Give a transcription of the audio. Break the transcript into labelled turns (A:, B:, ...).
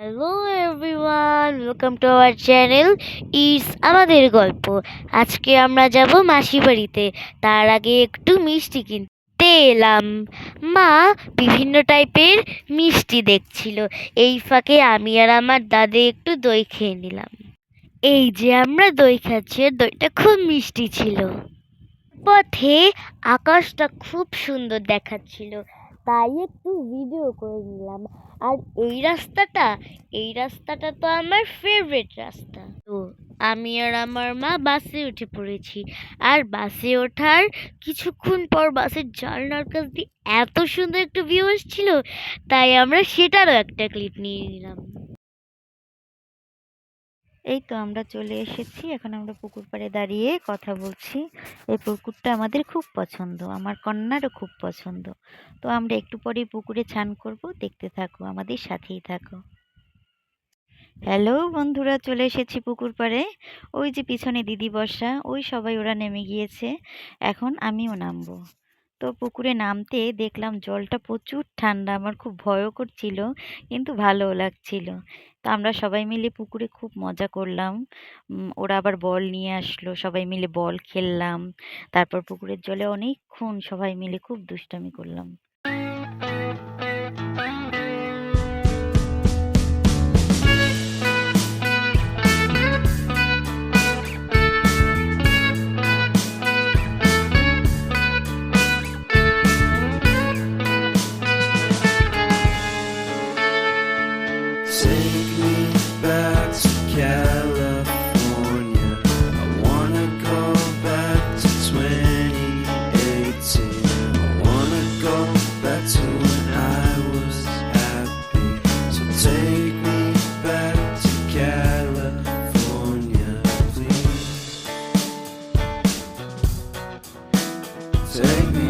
A: Hello everyone, welcome to our channel it's আমাদের গল্প। আজকে আমরা যাব মাসি বাড়িতে। তার আগে একটু মিষ্টি কিনতে এলাম। মা বিভিন্ন টাইপের মিষ্টি দেখছিল। এই ফাঁকে আমি আর আমার দাদি একটু দই খেয়ে নিলাম। এই যে আমরা দই খাচ্ছি, আর দইটা খুব মিষ্টি ছিল। পথে আকাশটা খুব সুন্দর দেখাচ্ছিল, তাই একটু ভিডিও করে নিলাম। আর এই রাস্তাটা তো আমার ফেভারিট রাস্তা। তো আমি আর আমার মা বাসে উঠে পড়েছি। আর বাসে ওঠার কিছুক্ষণ পর বাসের জানলার কাছ দিয়ে এত সুন্দর একটা ভিউ আসছিল, তাই আমরা সেটারও একটা ক্লিপ নিয়ে নিলাম। এই তো আমরা চলে এসেছি। এখন আমরা পুকুর পাড়ে দাঁড়িয়ে কথা বলছি। এই পুকুরটা আমাদের খুব পছন্দ, আমার কন্যারও খুব পছন্দ। তো আমরা একটু পরেই পুকুরে স্নান করব, দেখতে থাকো, আমাদের সাথেই থাকো। হ্যালো বন্ধুরা, চলে এসেছি পুকুর পাড়ে। ওই যে পিছনে দিদি বসা, ওই সবাই ওরা নেমে গিয়েছে। এখন আমিও নামবো। তো পুকুরে নামতে দেখলাম জলটা প্রচুর ঠান্ডা, আমার খুব ভয়ও করছিল, কিন্তু ভালোও লাগছিল। তো আমরা সবাই মিলে পুকুরে খুব মজা করলাম। ওরা আবার বল নিয়ে আসলো, সবাই মিলে বল খেললাম। তারপর পুকুরের জলে অনেকক্ষণ সবাই মিলে খুব দুষ্টামি করলাম।
B: Take me back to California. I wanna go back to 2018. I wanna go back to when I was happy. So take me back to California, please. Take me